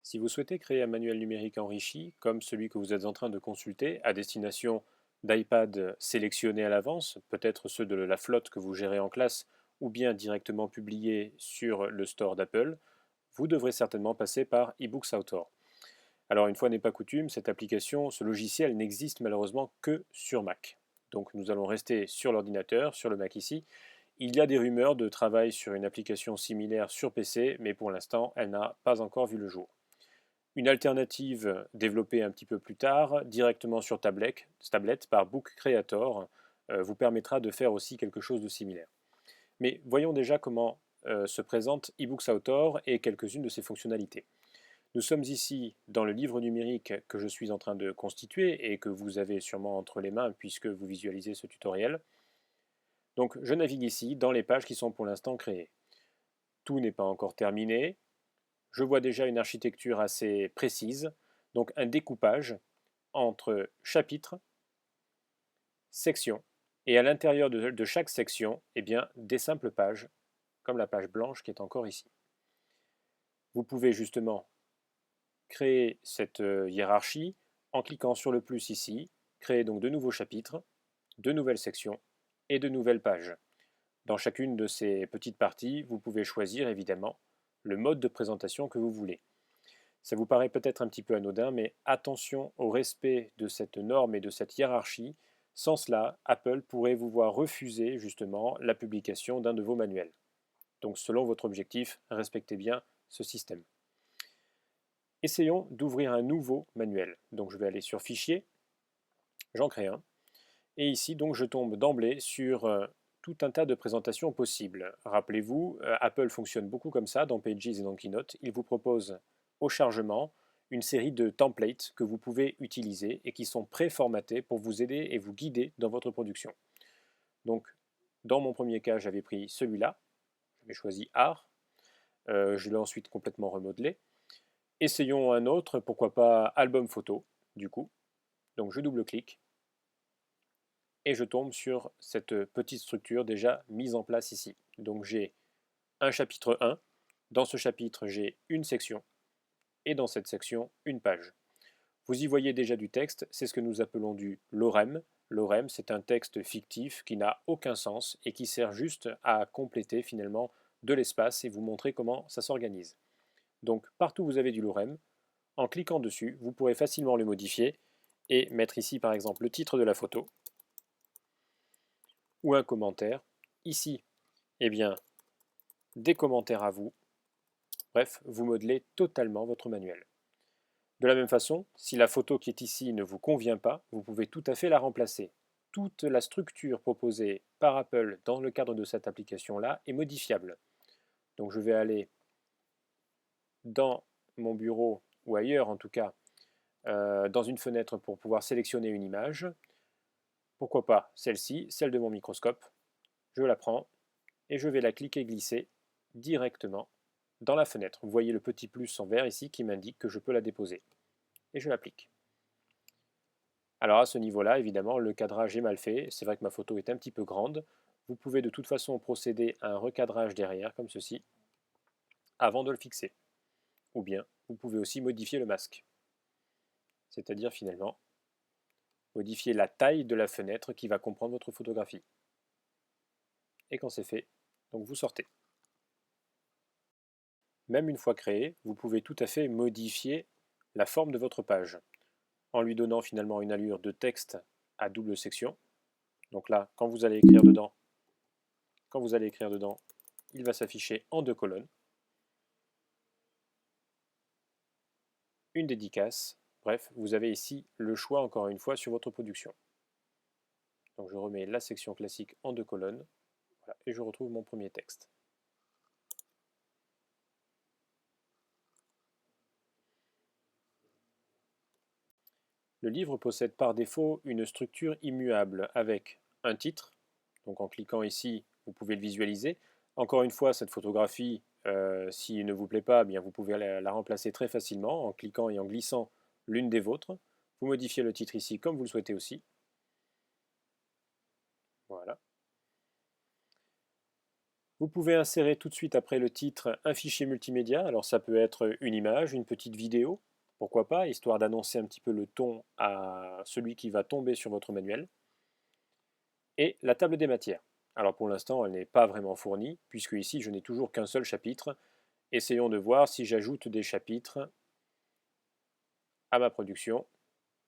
Si vous souhaitez créer un manuel numérique enrichi, comme celui que vous êtes en train de consulter, à destination d'iPad sélectionnés à l'avance, peut-être ceux de la flotte que vous gérez en classe, ou bien directement publiés sur le store d'Apple, vous devrez certainement passer par eBooksAuthor. Alors une fois n'est pas coutume, cette application, ce logiciel n'existe malheureusement que sur Mac. Donc nous allons rester sur l'ordinateur, sur le Mac ici. Il y a des rumeurs de travail sur une application similaire sur PC, mais pour l'instant, elle n'a pas encore vu le jour. Une alternative développée un petit peu plus tard, directement sur tablette par Book Creator, vous permettra de faire aussi quelque chose de similaire. Mais voyons déjà comment se présente eBooksAuthor et quelques-unes de ses fonctionnalités. Nous sommes ici dans le livre numérique que je suis en train de constituer et que vous avez sûrement entre les mains puisque vous visualisez ce tutoriel. Donc je navigue ici dans les pages qui sont pour l'instant créées. Tout n'est pas encore terminé. Je vois déjà une architecture assez précise, donc un découpage entre chapitres, sections, et à l'intérieur de chaque section, eh bien, des simples pages, comme la page blanche qui est encore ici. Vous pouvez justement créer cette hiérarchie en cliquant sur le plus ici, créer donc de nouveaux chapitres, de nouvelles sections et de nouvelles pages. Dans chacune de ces petites parties, vous pouvez choisir évidemment le mode de présentation que vous voulez. Ça vous paraît peut-être un petit peu anodin, mais attention au respect de cette norme et de cette hiérarchie. Sans cela, Apple pourrait vous voir refuser justement la publication d'un de vos manuels. Donc selon votre objectif, respectez bien ce système. Essayons d'ouvrir un nouveau manuel. Donc je vais aller sur Fichier, j'en crée un. Et ici, donc, je tombe d'emblée sur tout un tas de présentations possibles. Rappelez-vous, Apple fonctionne beaucoup comme ça dans Pages et dans Keynote. Il vous propose au chargement une série de templates que vous pouvez utiliser et qui sont préformatés pour vous aider et vous guider dans votre production. Donc, dans mon premier cas, j'avais pris celui-là. J'avais choisi Art. Je l'ai ensuite complètement remodelé. Essayons un autre, pourquoi pas album photo, du coup. Donc, je double-clique et je tombe sur cette petite structure déjà mise en place ici. Donc j'ai un chapitre 1, dans ce chapitre j'ai une section, et dans cette section une page. Vous y voyez déjà du texte, c'est ce que nous appelons du lorem. Lorem, c'est un texte fictif qui n'a aucun sens et qui sert juste à compléter finalement de l'espace et vous montrer comment ça s'organise. Donc partout où vous avez du lorem, en cliquant dessus, vous pourrez facilement le modifier et mettre ici par exemple le titre de la photo ou un commentaire. Ici, eh bien, des commentaires à vous. Bref, vous modelez totalement votre manuel. De la même façon, si la photo qui est ici ne vous convient pas, vous pouvez tout à fait la remplacer. Toute la structure proposée par Apple dans le cadre de cette application-là est modifiable. Donc je vais aller dans mon bureau, ou ailleurs en tout cas, dans une fenêtre pour pouvoir sélectionner une image. Pourquoi pas celle-ci, celle de mon microscope. Je la prends et je vais la cliquer glisser directement dans la fenêtre. Vous voyez le petit plus en vert ici qui m'indique que je peux la déposer. Et je l'applique. Alors à ce niveau-là, évidemment, le cadrage est mal fait. C'est vrai que ma photo est un petit peu grande. Vous pouvez de toute façon procéder à un recadrage derrière, comme ceci, avant de le fixer. Ou bien, vous pouvez aussi modifier le masque. C'est-à-dire finalement, modifier la taille de la fenêtre qui va comprendre votre photographie. Et quand c'est fait, donc vous sortez. Même une fois créé, vous pouvez tout à fait modifier la forme de votre page en lui donnant finalement une allure de texte à double section. Donc là, quand vous allez écrire dedans, il va s'afficher en deux colonnes. Une dédicace. Bref, vous avez ici le choix encore une fois sur votre production. Donc je remets la section classique en deux colonnes. Voilà, et je retrouve mon premier texte. Le livre possède par défaut une structure immuable avec un titre. Donc en cliquant ici, vous pouvez le visualiser. Encore une fois, cette photographie, s'il ne vous plaît pas, eh bien vous pouvez la remplacer très facilement en cliquant et en glissant l'une des vôtres. Vous modifiez le titre ici comme vous le souhaitez aussi. Voilà. Vous pouvez insérer tout de suite après le titre un fichier multimédia. Alors ça peut être une image, une petite vidéo, pourquoi pas, histoire d'annoncer un petit peu le ton à celui qui va tomber sur votre manuel. Et la table des matières. Alors pour l'instant, elle n'est pas vraiment fournie, puisque ici je n'ai toujours qu'un seul chapitre. Essayons de voir si j'ajoute des chapitres à ma production.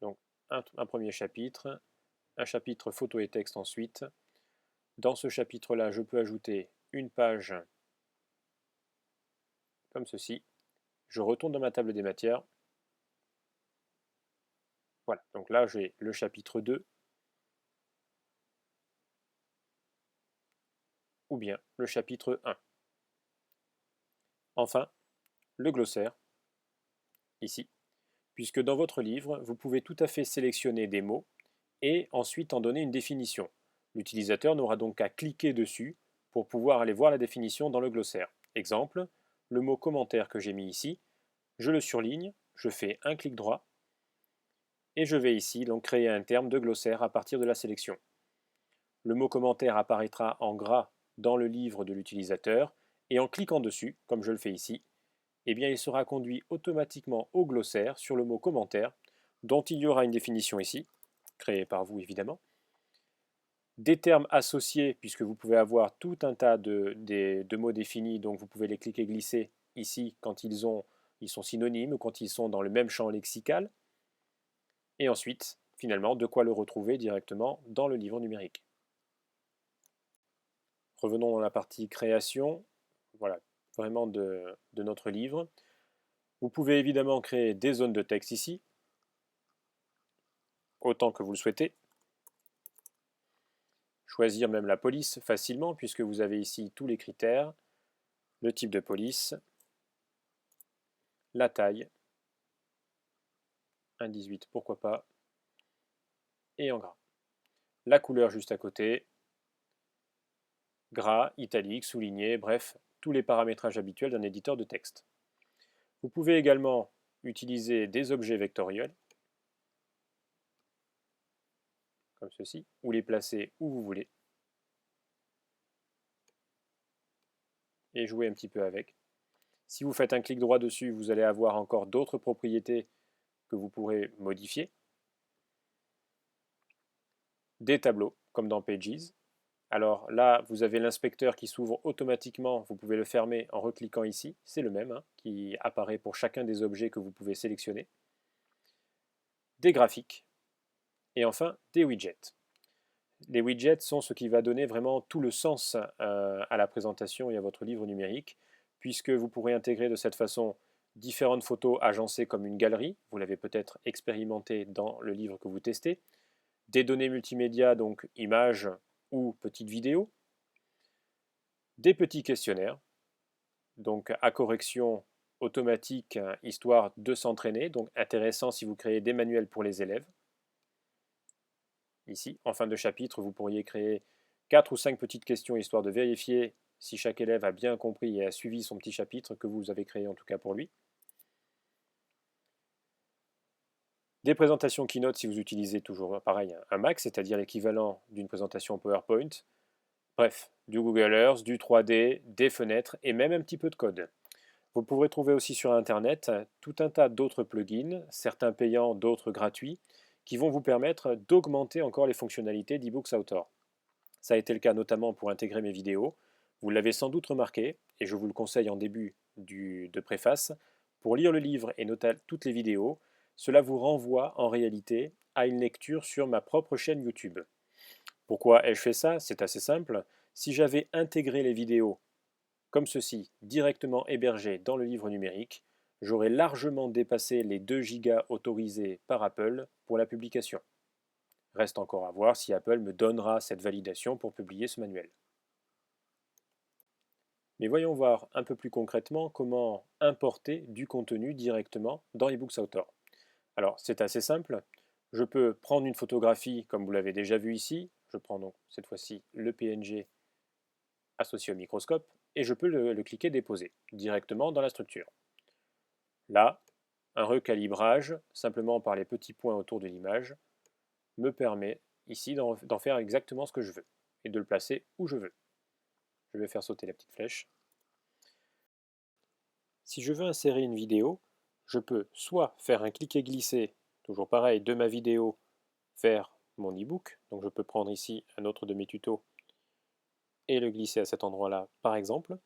Donc un premier chapitre, un chapitre photo et texte ensuite. Dans ce chapitre-là, je peux ajouter une page comme ceci. Je retourne dans ma table des matières. Voilà, donc là j'ai le chapitre 2 ou bien le chapitre 1. Enfin, le glossaire, ici, puisque dans votre livre, vous pouvez tout à fait sélectionner des mots et ensuite en donner une définition. L'utilisateur n'aura donc qu'à cliquer dessus pour pouvoir aller voir la définition dans le glossaire. Exemple, le mot commentaire que j'ai mis ici, je le surligne, je fais un clic droit et je vais ici donc créer un terme de glossaire à partir de la sélection. Le mot commentaire apparaîtra en gras dans le livre de l'utilisateur et en cliquant dessus, comme je le fais ici, eh bien, il sera conduit automatiquement au glossaire sur le mot commentaire, dont il y aura une définition ici, créée par vous évidemment, des termes associés, puisque vous pouvez avoir tout un tas de mots définis, donc vous pouvez les cliquer glisser ici quand ils sont synonymes ou quand ils sont dans le même champ lexical, et ensuite, finalement, de quoi le retrouver directement dans le livre numérique. Revenons dans la partie création, voilà, vraiment de notre livre. Vous pouvez évidemment créer des zones de texte ici, autant que vous le souhaitez. Choisir même la police facilement, puisque vous avez ici tous les critères, le type de police, la taille, 1,18 pourquoi pas, et en gras. La couleur juste à côté, gras, italique, souligné, bref, tous les paramétrages habituels d'un éditeur de texte. Vous pouvez également utiliser des objets vectoriels, comme ceci, ou les placer où vous voulez, et jouer un petit peu avec. Si vous faites un clic droit dessus, vous allez avoir encore d'autres propriétés que vous pourrez modifier. Des tableaux, comme dans Pages. Alors là, vous avez l'inspecteur qui s'ouvre automatiquement, vous pouvez le fermer en recliquant ici, c'est le même, qui apparaît pour chacun des objets que vous pouvez sélectionner. Des graphiques, et enfin des widgets. Les widgets sont ce qui va donner vraiment tout le sens à la présentation et à votre livre numérique, puisque vous pourrez intégrer de cette façon différentes photos agencées comme une galerie, vous l'avez peut-être expérimenté dans le livre que vous testez, des données multimédia, donc images ou petites vidéos, des petits questionnaires, donc à correction automatique, histoire de s'entraîner, donc intéressant si vous créez des manuels pour les élèves. Ici, en fin de chapitre, vous pourriez créer 4 ou 5 petites questions, histoire de vérifier si chaque élève a bien compris et a suivi son petit chapitre que vous avez créé en tout cas pour lui. Des présentations Keynote si vous utilisez toujours pareil un Mac, c'est-à-dire l'équivalent d'une présentation PowerPoint. Bref, du Google Earth, du 3D, des fenêtres et même un petit peu de code. Vous pourrez trouver aussi sur Internet tout un tas d'autres plugins, certains payants, d'autres gratuits, qui vont vous permettre d'augmenter encore les fonctionnalités d'eBooks Author. Ça a été le cas notamment pour intégrer mes vidéos. Vous l'avez sans doute remarqué, et je vous le conseille en début de préface, pour lire le livre et noter toutes les vidéos, cela vous renvoie en réalité à une lecture sur ma propre chaîne YouTube. Pourquoi ai-je fait ça? C'est assez simple. Si j'avais intégré les vidéos comme ceci directement hébergées dans le livre numérique, j'aurais largement dépassé les 2 gigas autorisés par Apple pour la publication. Reste encore à voir si Apple me donnera cette validation pour publier ce manuel. Mais voyons voir un peu plus concrètement comment importer du contenu directement dans eBooks Author. Alors c'est assez simple, je peux prendre une photographie comme vous l'avez déjà vu ici, je prends donc cette fois-ci le PNG associé au microscope et je peux le cliquer déposer directement dans la structure. Là, un recalibrage simplement par les petits points autour de l'image me permet ici d'en faire exactement ce que je veux et de le placer où je veux. Je vais faire sauter la petite flèche. Si je veux insérer une vidéo, je peux soit faire un cliquer-glisser, toujours pareil, de ma vidéo vers mon e-book. Donc je peux prendre ici un autre de mes tutos et le glisser à cet endroit-là, par exemple.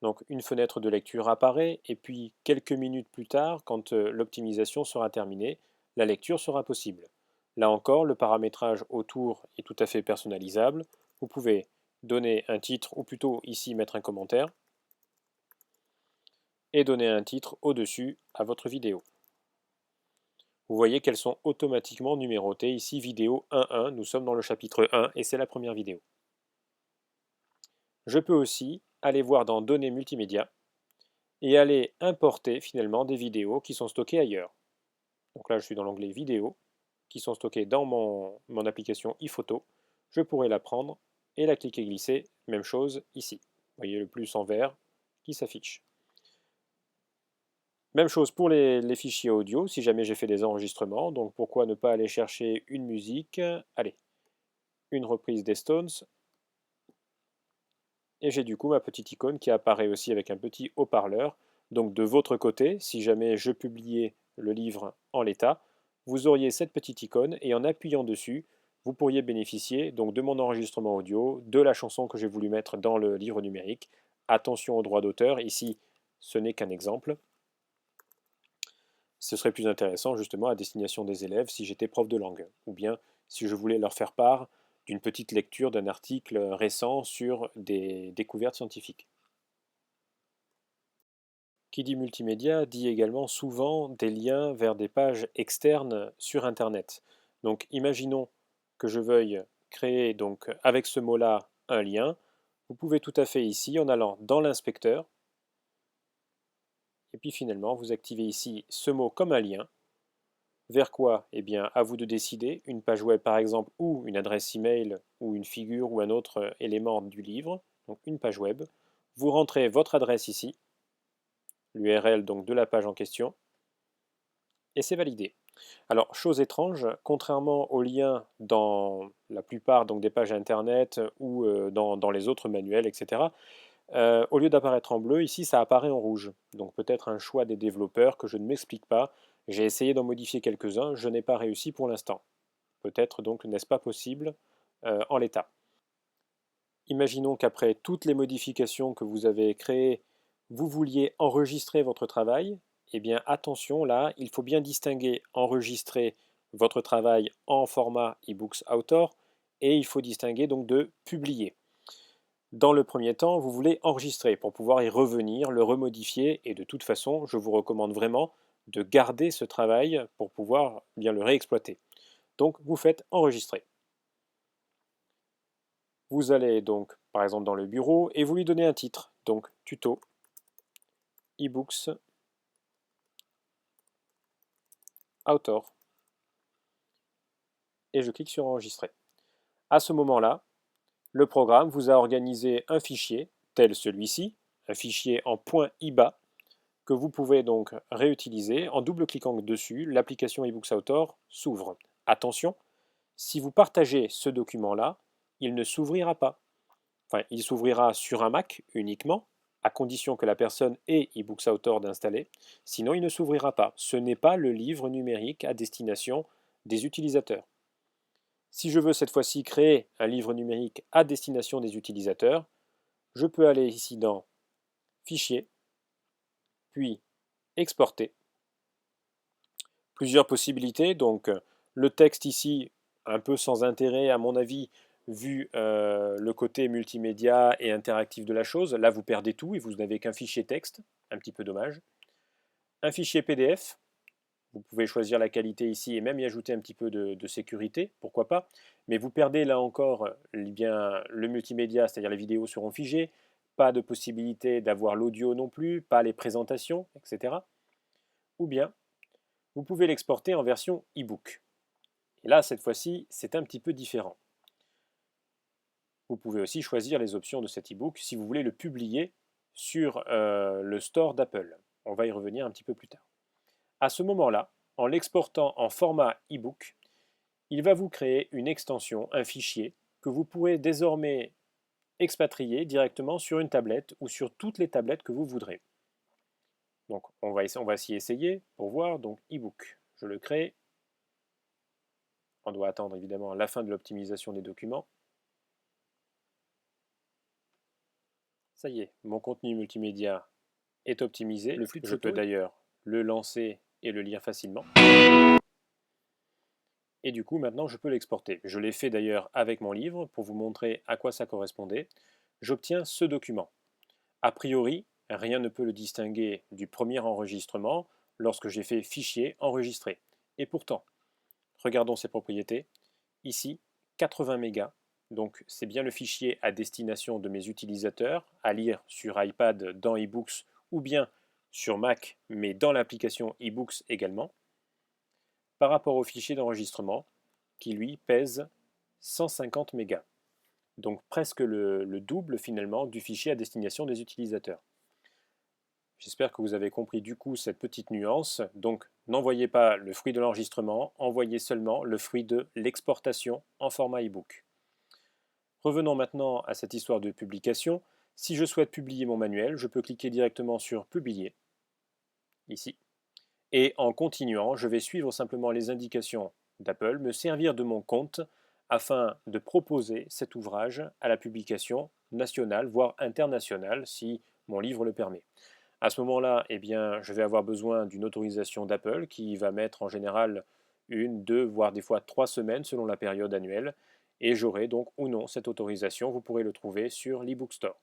Donc une fenêtre de lecture apparaît et puis quelques minutes plus tard, quand l'optimisation sera terminée, la lecture sera possible. Là encore, le paramétrage autour est tout à fait personnalisable. Vous pouvez donner un titre, ou plutôt ici mettre un commentaire, et donner un titre au-dessus à votre vidéo. Vous voyez qu'elles sont automatiquement numérotées. Ici, vidéo 1.1, nous sommes dans le chapitre 1 et c'est la première vidéo. Je peux aussi aller voir dans Données multimédia et aller importer finalement des vidéos qui sont stockées ailleurs. Donc là, je suis dans l'onglet vidéos qui sont stockées dans mon application iPhoto. Je pourrais la prendre et la cliquer glisser. Même chose ici. Vous voyez le plus en vert qui s'affiche. Même chose pour les fichiers audio, si jamais j'ai fait des enregistrements. Donc pourquoi ne pas aller chercher une musique? Allez, une reprise des Stones. Et j'ai du coup ma petite icône qui apparaît aussi avec un petit haut-parleur. Donc de votre côté, si jamais je publiais le livre en l'état, vous auriez cette petite icône et en appuyant dessus, vous pourriez bénéficier donc de mon enregistrement audio, de la chanson que j'ai voulu mettre dans le livre numérique. Attention aux droits d'auteur, ici ce n'est qu'un exemple. Ce serait plus intéressant justement à destination des élèves si j'étais prof de langue, ou bien si je voulais leur faire part d'une petite lecture d'un article récent sur des découvertes scientifiques. Qui dit multimédia dit également souvent des liens vers des pages externes sur Internet. Donc imaginons que je veuille créer donc avec ce mot-là un lien. Vous pouvez tout à fait ici, en allant dans l'inspecteur, et puis finalement vous activez ici ce mot comme un lien. Vers quoi? Eh bien, à vous de décider, une page web par exemple, ou une adresse email, ou une figure, ou un autre élément du livre, donc une page web. Vous rentrez votre adresse ici, l'URL donc de la page en question, et c'est validé. Alors, chose étrange, contrairement aux liens dans la plupart donc, des pages internet ou dans les autres manuels, etc., au lieu d'apparaître en bleu, ici ça apparaît en rouge. Donc peut-être un choix des développeurs que je ne m'explique pas. J'ai essayé d'en modifier quelques-uns, je n'ai pas réussi pour l'instant. Peut-être donc n'est-ce pas possible en l'état. Imaginons qu'après toutes les modifications que vous avez créées, vous vouliez enregistrer votre travail. Eh bien attention là, il faut bien distinguer enregistrer votre travail en format eBooks Author et il faut distinguer donc de publier. Dans le premier temps, vous voulez enregistrer pour pouvoir y revenir, le remodifier et de toute façon, je vous recommande vraiment de garder ce travail pour pouvoir bien le réexploiter. Donc vous faites enregistrer. Vous allez donc par exemple dans le bureau et vous lui donnez un titre, donc tuto eBooks Author et je clique sur enregistrer. À ce moment-là, le programme vous a organisé un fichier tel celui-ci, un fichier en .iba que vous pouvez donc réutiliser. En double-cliquant dessus, l'application eBooks Author s'ouvre. Attention, si vous partagez ce document-là, il ne s'ouvrira pas. Enfin, il s'ouvrira sur un Mac uniquement, à condition que la personne ait eBooks Author d'installer. Sinon, il ne s'ouvrira pas. Ce n'est pas le livre numérique à destination des utilisateurs. Si je veux cette fois-ci créer un livre numérique à destination des utilisateurs, je peux aller ici dans Fichier, puis Exporter. Plusieurs possibilités, donc le texte ici, un peu sans intérêt à mon avis, vu le côté multimédia et interactif de la chose. Là, vous perdez tout et vous n'avez qu'un fichier texte, un petit peu dommage. Un fichier PDF, vous pouvez choisir la qualité ici et même y ajouter un petit peu de sécurité, pourquoi pas. Mais vous perdez là encore bien, le multimédia, c'est-à-dire les vidéos seront figées, pas de possibilité d'avoir l'audio non plus, pas les présentations, etc. Ou bien, vous pouvez l'exporter en version e-book. Et là, cette fois-ci, c'est un petit peu différent. Vous pouvez aussi choisir les options de cet e-book si vous voulez le publier sur le store d'Apple. On va y revenir un petit peu plus tard. À ce moment-là, en l'exportant en format e-book, il va vous créer une extension, un fichier, que vous pourrez désormais expatrier directement sur une tablette ou sur toutes les tablettes que vous voudrez. Donc on va s'y essayer pour voir. Donc e-book, je le crée. On doit attendre évidemment la fin de l'optimisation des documents. Ça y est, mon contenu multimédia est optimisé. Le flux de Je peux photos. d'ailleurs le lancer et le lire facilement. Et du coup, maintenant, je peux l'exporter. Je l'ai fait d'ailleurs avec mon livre pour vous montrer à quoi ça correspondait. J'obtiens ce document. A priori, rien ne peut le distinguer du premier enregistrement lorsque j'ai fait Fichier, enregistrer. Et pourtant, regardons ses propriétés. Ici, 80 mégas. Donc c'est bien le fichier à destination de mes utilisateurs, à lire sur iPad dans eBooks ou bien sur Mac, mais dans l'application eBooks également, par rapport au fichier d'enregistrement qui lui pèse 150 mégas. Donc presque le double finalement du fichier à destination des utilisateurs. J'espère que vous avez compris du coup cette petite nuance. Donc n'envoyez pas le fruit de l'enregistrement, envoyez seulement le fruit de l'exportation en format ebook. Revenons maintenant à cette histoire de publication. Si je souhaite publier mon manuel, je peux cliquer directement sur Publier, ici. Et en continuant, je vais suivre simplement les indications d'Apple, me servir de mon compte afin de proposer cet ouvrage à la publication nationale, voire internationale, si mon livre le permet. À ce moment-là, eh bien, je vais avoir besoin d'une autorisation d'Apple qui va mettre en général une, deux, voire des fois 3 semaines selon la période annuelle. Et j'aurai donc ou non cette autorisation. Vous pourrez le trouver sur l'eBook Store.